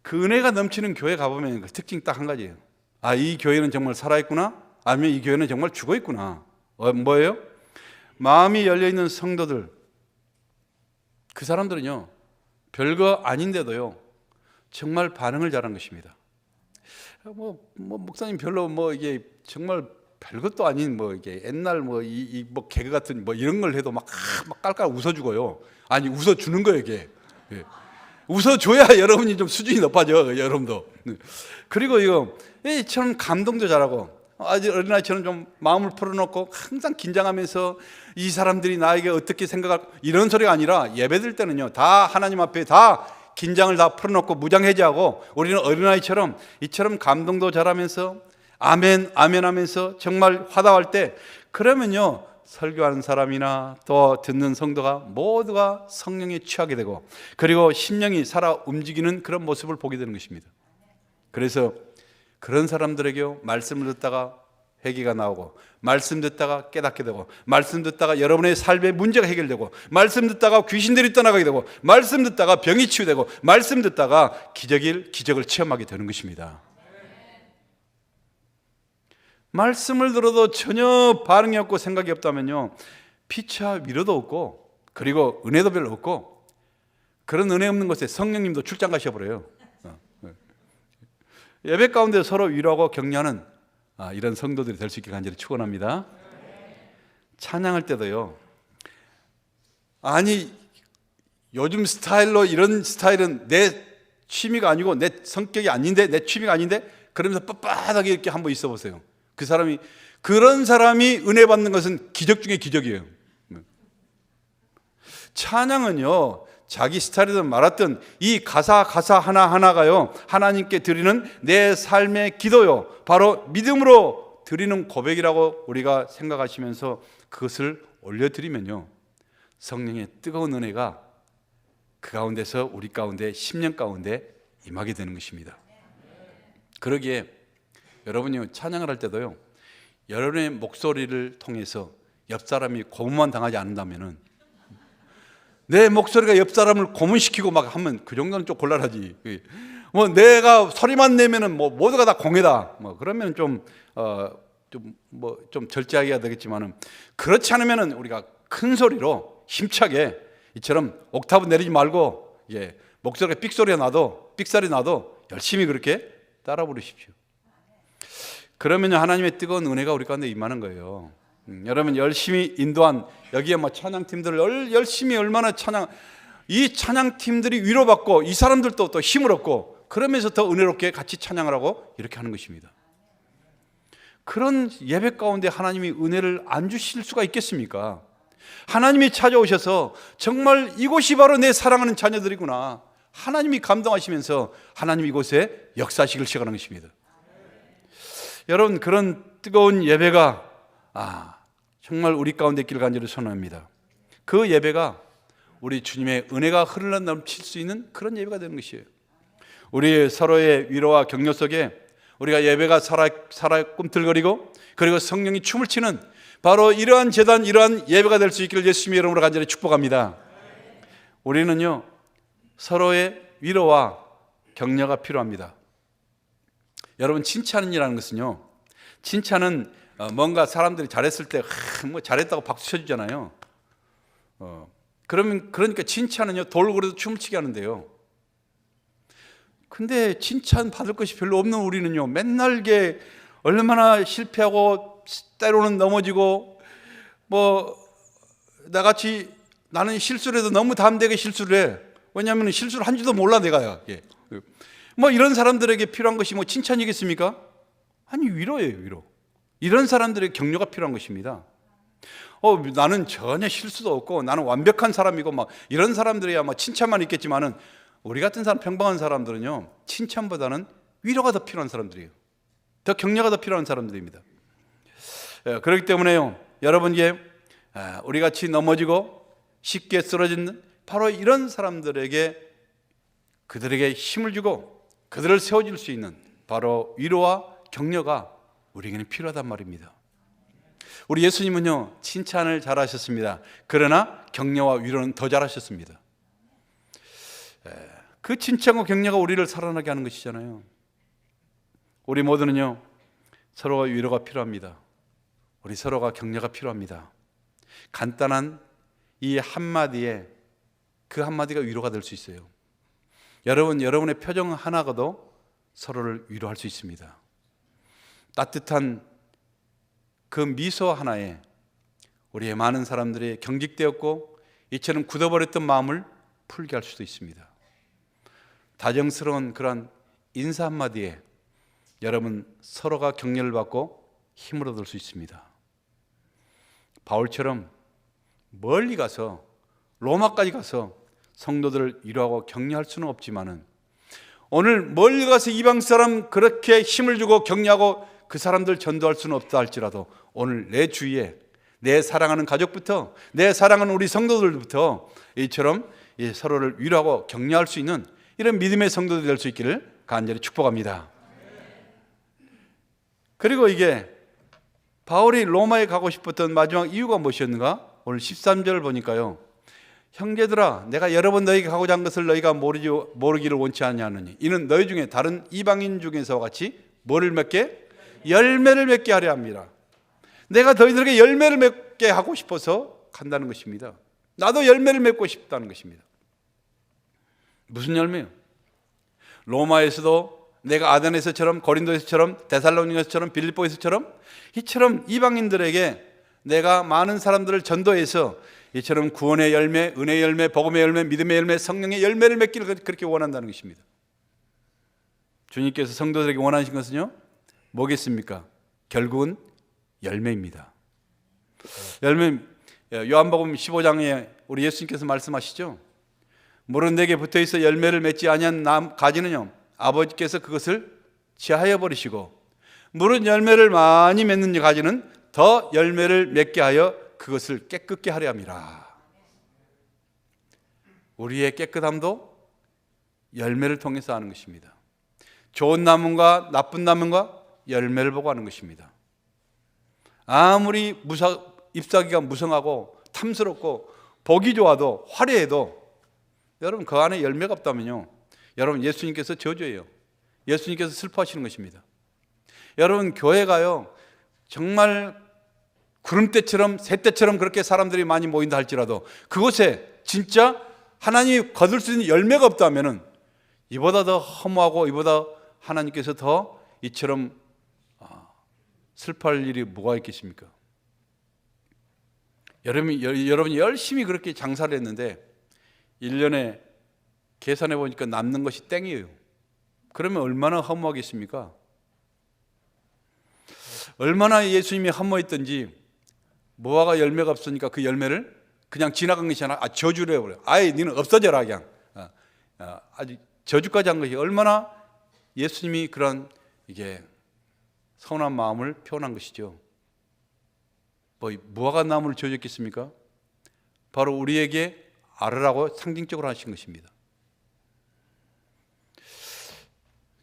그 은혜가 넘치는 교회 가보면 그 특징 딱 한 가지예요. 이 교회는 정말 살아있구나, 아니면 이 교회는 정말 죽어있구나. 뭐예요? 마음이 열려있는 성도들, 그 사람들은요, 별거 아닌데도요, 정말 반응을 잘한 것입니다. 목사님 별로 이게 정말 별것도 아닌 이게 옛날 개그 같은 이런 걸 해도 막 깔깔 웃어주고요. 아니, 웃어주는 거예요, 이게. 웃어줘야 여러분이 좀 수준이 높아져, 여러분도. 그리고 이처럼 감동도 잘하고, 아직 어린아이처럼 좀 마음을 풀어놓고 항상 긴장하면서 이 사람들이 나에게 어떻게 생각할까, 이런 소리가 아니라 예배드릴 때는요, 다 하나님 앞에 다 긴장을 다 풀어놓고 무장해제하고, 우리는 어린아이처럼 이처럼 감동도 잘하면서 아멘 아멘 하면서 정말 화답할 때, 그러면요, 설교하는 사람이나 또 듣는 성도가 모두가 성령에 취하게 되고, 그리고 심령이 살아 움직이는 그런 모습을 보게 되는 것입니다. 그래서 그런 사람들에게 말씀을 듣다가 회개가 나오고, 말씀 듣다가 깨닫게 되고, 말씀 듣다가 여러분의 삶의 문제가 해결되고, 말씀 듣다가 귀신들이 떠나가게 되고, 말씀 듣다가 병이 치유되고, 말씀 듣다가 기적을 체험하게 되는 것입니다. 말씀을 들어도 전혀 반응이 없고 생각이 없다면요, 피차 위로도 없고, 그리고 은혜도 별로 없고, 그런 은혜 없는 곳에 성령님도 출장 가셔버려요. 예배 가운데 서로 위로하고 격려하는 이런 성도들이 될 수 있길 간절히 축원합니다. 찬양할 때도요, 아니 요즘 스타일로 이런 스타일은 내 취미가 아니고 내 성격이 아닌데, 내 취미가 아닌데, 그러면서 빳빳하게 이렇게 한번 있어 보세요. 그런 사람이 은혜 받는 것은 기적 중에 기적이에요. 찬양은요, 자기 스타일이든 말았든 이 가사 하나하나가요, 하나님께 드리는 내 삶의 기도요, 바로 믿음으로 드리는 고백이라고 우리가 생각하시면서 그것을 올려드리면요, 성령의 뜨거운 은혜가 그 가운데서 우리 가운데, 10년 가운데 임하게 되는 것입니다. 그러기에 여러분이 찬양을 할 때도요, 여러분의 목소리를 통해서 옆 사람이 고문만 당하지 않는다면은, 내 목소리가 옆 사람을 고문시키고 막 하면 그 정도는 좀 곤란하지. 내가 소리만 내면은 모두가 다 공회다. 그러면 좀 절제하게 해야 되겠지만은, 그렇지 않으면은 우리가 큰 소리로 힘차게 이처럼 옥타브 내리지 말고, 목소리가 삑소리 나도 열심히 그렇게 따라 부르십시오. 그러면 하나님의 뜨거운 은혜가 우리 가운데 임하는 거예요. 여러분, 열심히 인도한 여기에 찬양팀들을 열심히 얼마나 이 찬양팀들이 위로받고, 이 사람들도 또 힘을 얻고, 그러면서 더 은혜롭게 같이 찬양을 하고 이렇게 하는 것입니다. 그런 예배 가운데 하나님이 은혜를 안 주실 수가 있겠습니까? 하나님이 찾아오셔서 정말 이곳이 바로 내 사랑하는 자녀들이구나, 하나님이 감동하시면서 하나님 이곳에 역사하시길 시작하는 것입니다. 여러분, 그런 뜨거운 예배가 정말 우리 가운데 있기를 간절히 소원합니다. 그 예배가 우리 주님의 은혜가 흘러 넘칠 수 있는 그런 예배가 되는 것이에요. 우리 서로의 위로와 격려 속에 우리가 예배가 살아 꿈틀거리고, 그리고 성령이 춤을 추는 바로 이러한 제단, 이러한 예배가 될 수 있기를 예수님의 이름으로 간절히 축복합니다. 우리는요, 서로의 위로와 격려가 필요합니다. 여러분, 칭찬이라는 것은요, 칭찬은 뭔가 사람들이 잘했을 때 뭐 잘했다고 박수 쳐주잖아요. 그러니까 칭찬은요 돌고래도 춤을 추게 하는데요. 근데 칭찬 받을 것이 별로 없는 우리는요 맨날 이게 얼마나 실패하고 때로는 넘어지고 뭐 나같이 나는 실수를 해도 너무 담대하게 실수를 해. 왜냐하면 실수를 한 줄도 몰라 내가요. 뭐 이런 사람들에게 필요한 것이 뭐 칭찬이겠습니까? 아니 위로예요, 위로. 이런 사람들에게 격려가 필요한 것입니다. 나는 전혀 실수도 없고 나는 완벽한 사람이고 막 이런 사람들이야 뭐 칭찬만 있겠지만은 우리 같은 사람 평범한 사람들은요 칭찬보다는 위로가 더 필요한 사람들이에요. 더 격려가 더 필요한 사람들입니다. 그렇기 때문에요 여러분께 우리 같이 넘어지고 쉽게 쓰러지는 바로 이런 사람들에게 그들에게 힘을 주고 그들을 세워줄 수 있는 바로 위로와 격려가 우리에게는 필요하단 말입니다. 우리 예수님은요 칭찬을 잘하셨습니다. 그러나 격려와 위로는 더 잘하셨습니다. 그 칭찬과 격려가 우리를 살아나게 하는 것이잖아요. 우리 모두는요 서로가 위로가 필요합니다. 우리 서로가 격려가 필요합니다. 간단한 이 한마디에 그 한마디가 위로가 될 수 있어요. 여러분의 표정 하나가도 서로를 위로할 수 있습니다. 따뜻한 그 미소 하나에 우리의 많은 사람들이 경직되었고 이처럼 굳어버렸던 마음을 풀게 할 수도 있습니다. 다정스러운 그런 인사 한마디에 여러분 서로가 격려를 받고 힘을 얻을 수 있습니다. 바울처럼 멀리 가서 로마까지 가서 성도들을 위로하고 격려할 수는 없지만은 오늘 멀리 가서 이방 사람 그렇게 힘을 주고 격려하고 그 사람들 전도할 수는 없다 할지라도 오늘 내 주위에 내 사랑하는 가족부터 내 사랑하는 우리 성도들부터 이처럼 서로를 위로하고 격려할 수 있는 이런 믿음의 성도들이 될 수 있기를 간절히 축복합니다. 그리고 이게 바울이 로마에 가고 싶었던 마지막 이유가 무엇이었는가? 오늘 13절을 보니까요 형제들아 내가 여러 번 너희에게 가고자 한 것을 너희가 모르기를 원치 아니하느니 이는 너희 중에 다른 이방인 중에서와 같이 뭐를 맺게? 열매를 맺게 하려 합니다. 내가 너희들에게 열매를 맺게 하고 싶어서 간다는 것입니다. 나도 열매를 맺고 싶다는 것입니다. 무슨 열매요? 로마에서도 내가 아덴에서처럼 고린도에서처럼 데살로니가에서처럼 빌립보에서처럼 이처럼 이방인들에게 내가 많은 사람들을 전도해서 이처럼 구원의 열매, 은혜의 열매, 복음의 열매, 믿음의 열매, 성령의 열매를 맺기를 그렇게 원한다는 것입니다. 주님께서 성도들에게 원하신 것은요 뭐겠습니까? 결국은 열매입니다. 열매, 요한복음 15장에 우리 예수님께서 말씀하시죠. 물은 내게 붙어있어 열매를 맺지 아니한 가지는요 아버지께서 그것을 제하여 버리시고 물은 열매를 많이 맺는 가지는 더 열매를 맺게 하여 그것을 깨끗게 하려 함이라. 우리의 깨끗함도 열매를 통해서 하는 것입니다. 좋은 나무가 나쁜 나무가 열매를 보고 하는 것입니다. 아무리 잎사귀가 무성하고 탐스럽고 보기 좋아도 화려해도 여러분 그 안에 열매가 없다면요 여러분 예수님께서 저주예요. 예수님께서 슬퍼하시는 것입니다. 여러분 교회가요 정말 구름대처럼 새떼처럼 그렇게 사람들이 많이 모인다 할지라도 그곳에 진짜 하나님이 거둘 수 있는 열매가 없다면 이보다 더 허무하고 이보다 하나님께서 더 이처럼 슬퍼할 일이 뭐가 있겠습니까? 여러분이 열심히 그렇게 장사를 했는데 1년에 계산해 보니까 남는 것이 땡이에요. 그러면 얼마나 허무하겠습니까? 얼마나 예수님이 허무했던지 무화과 열매가 없으니까 그 열매를 그냥 지나간 것이 아니라 저주를 해버려요. 아예 너는 없어져라 그냥. 아주 저주까지 한 것이 얼마나 예수님이 그런 이게 서운한 마음을 표현한 것이죠. 무화과 나무를 저주했겠습니까? 바로 우리에게 알으라고 상징적으로 하신 것입니다.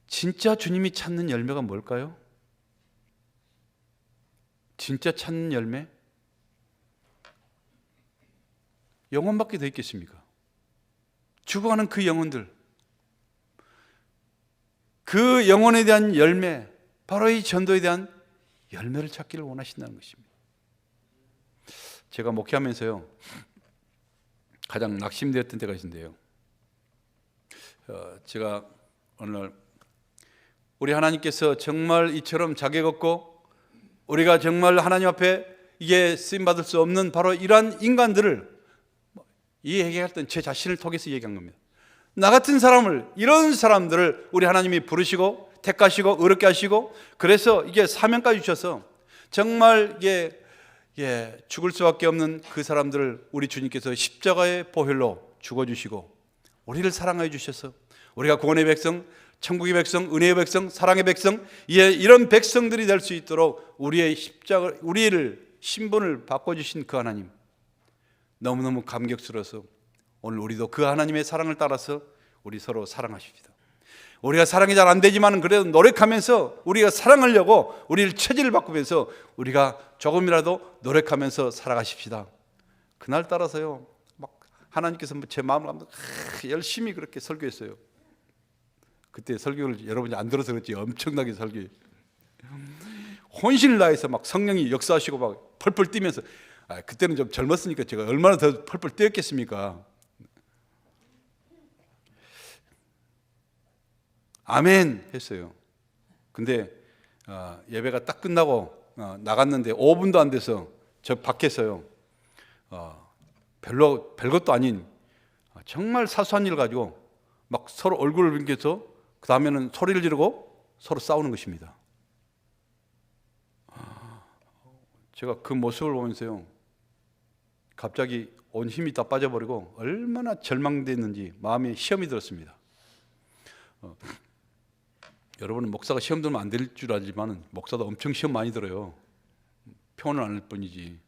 진짜 주님이 찾는 열매가 뭘까요? 진짜 찾는 열매? 영혼밖에 더 있겠습니까? 죽어가는 그 영혼들, 그 영혼에 대한 열매, 바로 이 전도에 대한 열매를 찾기를 원하신다는 것입니다. 제가 목회하면서요, 가장 낙심되었던 때가 있는데요, 제가 어느 날 우리 하나님께서 정말 이처럼 자격 없고 우리가 정말 하나님 앞에 이게 쓰임받을 수 없는 바로 이러한 인간들을 얘기할 때 제 자신을 통해서 얘기한 겁니다. 나 같은 사람을, 이런 사람들을 우리 하나님이 부르시고 택하시고 의롭게 하시고, 그래서 이게 사명까지 주셔서 정말 이게 죽을 수밖에 없는 그 사람들을 우리 주님께서 십자가의 보혈로 죽어주시고 우리를 사랑해 주셔서 우리가 구원의 백성, 천국의 백성, 은혜의 백성, 사랑의 백성, 이런 백성들이 될 수 있도록 우리의 십자가, 우리를 신분을 바꿔주신 그 하나님, 너무너무 감격스러워서 오늘 우리도 그 하나님의 사랑을 따라서 우리 서로 사랑하십시다. 우리가 사랑이 잘 안 되지만 그래도 노력하면서 우리가 사랑하려고 우리를 체질을 바꾸면서 우리가 조금이라도 노력하면서 살아가십시다. 그날 따라서요, 막 하나님께서 제 마음을 열심히 그렇게 설교했어요. 그때 설교를 여러분이 안 들어서 그렇지 엄청나게 설교해요. 혼신을 다해서 막 성령이 역사하시고 막 펄펄 뛰면서, 그때는 좀 젊었으니까 제가 얼마나 더 펄펄 뛰었겠습니까? 아멘 했어요. 근데 예배가 딱 끝나고 나갔는데 5분도 안 돼서 저 밖에서요, 별것도 아닌 정말 사소한 일 가지고 막 서로 얼굴을 빙겨서 그 다음에는 소리를 지르고 서로 싸우는 것입니다. 제가 그 모습을 보면서요, 갑자기 온 힘이 다 빠져버리고 얼마나 절망됐는지 마음에 시험이 들었습니다. 여러분은 목사가 시험 들면 안 될 줄 알지만 목사도 엄청 시험 많이 들어요. 표현은 안 할 뿐이지.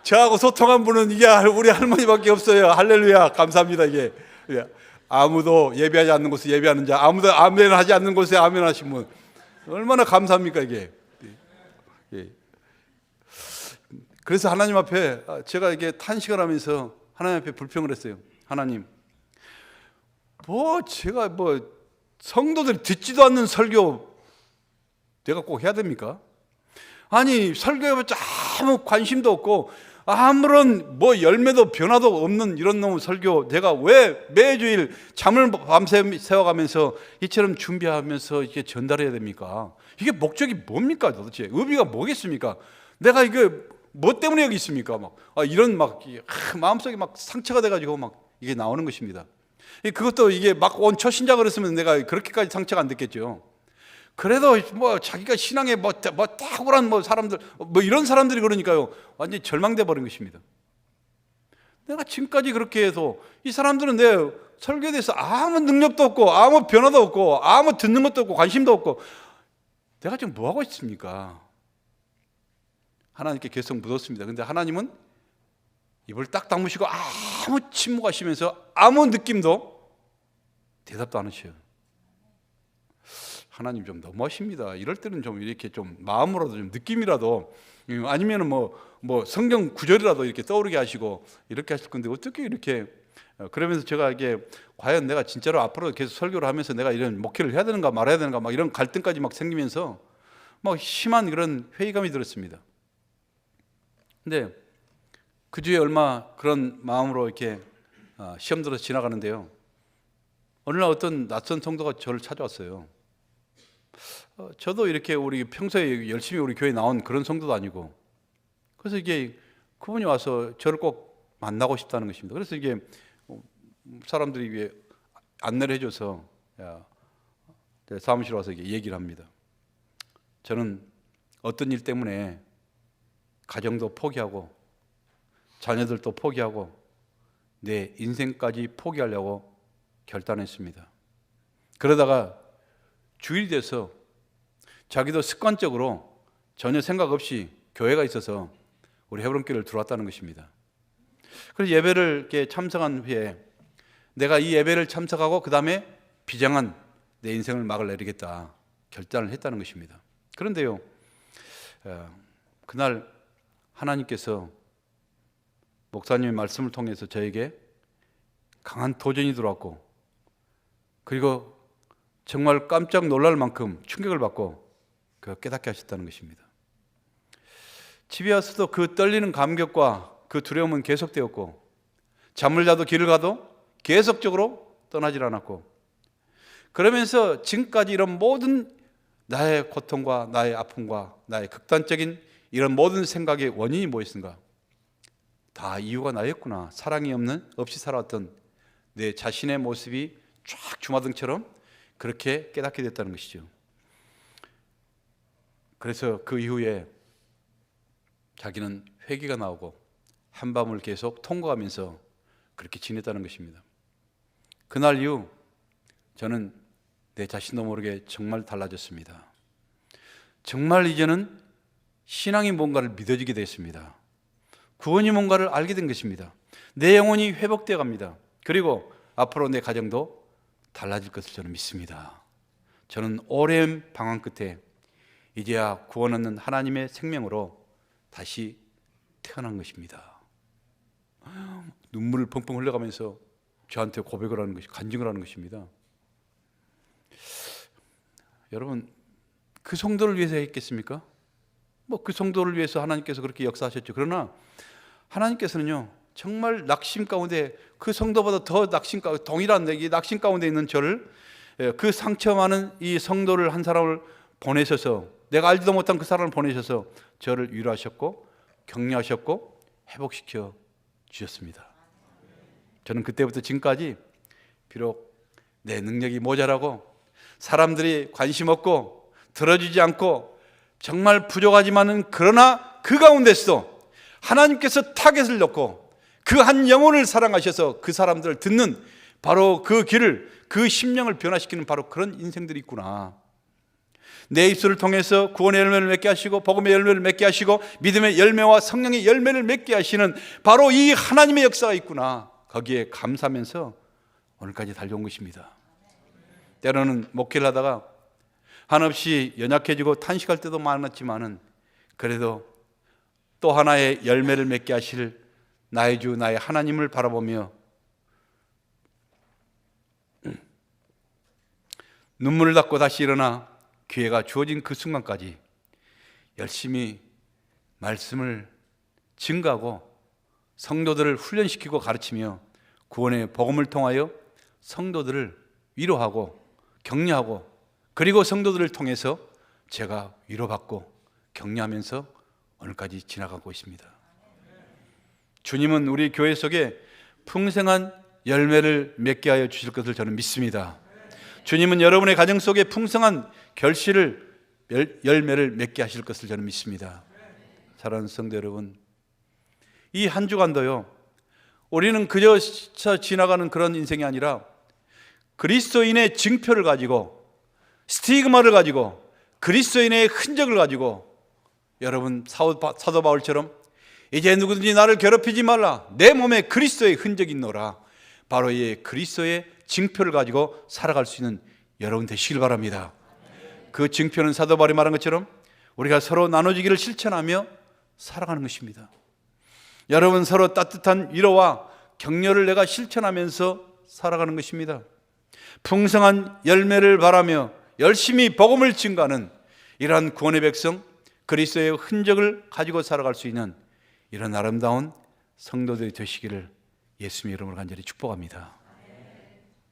저하고 소통한 분은 이게 우리 할머니밖에 없어요. 할렐루야, 감사합니다. 이게 아무도 예배하지 않는 곳에 예배하는 자, 아무도 아멘하지 않는 곳에 아멘하신 분, 얼마나 감사합니까 이게. 그래서 하나님 앞에 제가 이게 탄식을 하면서 하나님 앞에 불평을 했어요. 하나님, 제가 성도들이 듣지도 않는 설교 내가 꼭 해야 됩니까? 아니, 설교해봤자 아무 관심도 없고 아무런 열매도 변화도 없는 이런 놈의 설교 내가 왜 매주일 잠을 밤새 새워가면서 이처럼 준비하면서 이게 전달해야 됩니까? 이게 목적이 뭡니까 도대체? 의미가 뭐겠습니까? 내가 이게 뭐 때문에 여기 있습니까? 이런 마음속에 상처가 돼가지고 이게 나오는 것입니다. 그것도 이게 온 초신자 그랬으면 내가 그렇게까지 상처가 안 됐겠죠. 그래도 자기가 신앙에 탁월한 사람들, 이런 사람들이 그러니까요, 완전히 절망돼 버린 것입니다. 내가 지금까지 그렇게 해서 이 사람들은 내 설교에 대해서 아무 능력도 없고 아무 변화도 없고 아무 듣는 것도 없고 관심도 없고 내가 지금 뭐 하고 있습니까? 하나님께 계속 묻었습니다. 근데 하나님은 입을 딱 다무시고 아무 침묵하시면서 아무 느낌도 대답도 안 하셔요. 하나님 좀 너무하십니다. 이럴 때는 좀 이렇게 좀 마음으로도 좀 느낌이라도, 아니면은 성경 구절이라도 이렇게 떠오르게 하시고 이렇게 하실 건데 어떻게 이렇게. 그러면서 제가 이게 과연 내가 진짜로 앞으로 계속 설교를 하면서 내가 이런 목회를 해야 되는가 말아야 되는가 이런 갈등까지 생기면서 심한 그런 회의감이 들었습니다. 근데 그 주에 얼마 그런 마음으로 이렇게 시험 들어서 지나가는데요, 어느 날 어떤 낯선 성도가 저를 찾아왔어요. 저도 이렇게 우리 평소에 열심히 우리 교회 나온 그런 성도도 아니고, 그래서 이게 그분이 와서 저를 꼭 만나고 싶다는 것입니다. 그래서 이게 사람들이 이게 안내를 해줘서 사무실 와서 이게 얘기를 합니다. 저는 어떤 일 때문에 가정도 포기하고 자녀들도 포기하고 내 인생까지 포기하려고 결단했습니다. 그러다가 주일이 돼서 자기도 습관적으로 전혀 생각 없이 교회가 있어서 우리 헤브론교회를 들어왔다는 것입니다. 그래서 예배를 이렇게 참석한 후에 내가 이 예배를 참석하고 그 다음에 비장한 내 인생을 막을 내리겠다 결단을 했다는 것입니다. 그런데요, 그날 하나님께서 목사님의 말씀을 통해서 저에게 강한 도전이 들어왔고, 그리고 정말 깜짝 놀랄 만큼 충격을 받고 그 깨닫게 하셨다는 것입니다. 집에 와서도 그 떨리는 감격과 그 두려움은 계속되었고, 잠을 자도 길을 가도 계속적으로 떠나질 않았고, 그러면서 지금까지 이런 모든 나의 고통과 나의 아픔과 나의 극단적인 이런 모든 생각의 원인이 무엇인가? 다 이유가 나였구나. 사랑이 없이 살아왔던 내 자신의 모습이 쫙 주마등처럼 그렇게 깨닫게 됐다는 것이죠. 그래서 그 이후에 자기는 회개가 나오고 한밤을 계속 통과하면서 그렇게 지냈다는 것입니다. 그날 이후 저는 내 자신도 모르게 정말 달라졌습니다. 정말 이제는 신앙이 뭔가를 믿어지게 됐습니다. 구원이 뭔가를 알게 된 것입니다. 내 영혼이 회복되어 갑니다. 그리고 앞으로 내 가정도 달라질 것을 저는 믿습니다. 저는 오랜 방황 끝에 이제야 구원 얻는 하나님의 생명으로 다시 태어난 것입니다. 눈물을 펑펑 흘려가면서 저한테 고백을 하는 것이, 간증을 하는 것입니다. 여러분, 그 성도를 위해서 했겠습니까? 그 성도를 위해서 하나님께서 그렇게 역사하셨죠. 그러나 하나님께서는요, 정말 낙심 가운데, 그 성도보다 더 동일한 낙심 가운데 있는 저를, 그 상처 많은 이 성도를 한 사람을 보내셔서, 내가 알지도 못한 그 사람을 보내셔서 저를 위로하셨고 격려하셨고 회복시켜 주셨습니다. 저는 그때부터 지금까지 비록 내 능력이 모자라고 사람들이 관심 없고 들어주지 않고 정말 부족하지만은, 그러나 그 가운데서도 하나님께서 타겟을 놓고 그 한 영혼을 사랑하셔서 그 사람들을 듣는 바로 그 길을, 그 심령을 변화시키는 바로 그런 인생들이 있구나. 내 입술을 통해서 구원의 열매를 맺게 하시고 복음의 열매를 맺게 하시고 믿음의 열매와 성령의 열매를 맺게 하시는 바로 이 하나님의 역사가 있구나. 거기에 감사하면서 오늘까지 달려온 것입니다. 때로는 목회를 하다가 한없이 연약해지고 탄식할 때도 많았지만은, 그래도 또 하나의 열매를 맺게 하실 나의 주 나의 하나님을 바라보며 눈물을 닦고 다시 일어나 기회가 주어진 그 순간까지 열심히 말씀을 증거하고 성도들을 훈련시키고 가르치며 구원의 복음을 통하여 성도들을 위로하고 격려하고, 그리고 성도들을 통해서 제가 위로받고 격려하면서 오늘까지 지나가고 있습니다. 주님은 우리 교회 속에 풍성한 열매를 맺게 하여 주실 것을 저는 믿습니다. 주님은 여러분의 가정 속에 풍성한 열매를 맺게 하실 것을 저는 믿습니다. 사랑하는 성도 여러분, 이 한 주간도요, 우리는 그저 지나가는 그런 인생이 아니라 그리스도인의 증표를 가지고, 스티그마를 가지고, 그리스도인의 흔적을 가지고, 여러분 사도 바울처럼 이제 누구든지 나를 괴롭히지 말라, 내 몸에 그리스도의 흔적이 있노라, 바로 이 그리스도의 증표를 가지고 살아갈 수 있는 여러분 되시길 바랍니다. 그 증표는 사도 바울이 말한 것처럼 우리가 서로 나눠주기를 실천하며 살아가는 것입니다. 여러분, 서로 따뜻한 위로와 격려를 내가 실천하면서 살아가는 것입니다. 풍성한 열매를 바라며 열심히 복음을 증거하는 이러한 구원의 백성, 그리스도의 흔적을 가지고 살아갈 수 있는 이런 아름다운 성도들이 되시기를 예수님의 이름으로 간절히 축복합니다.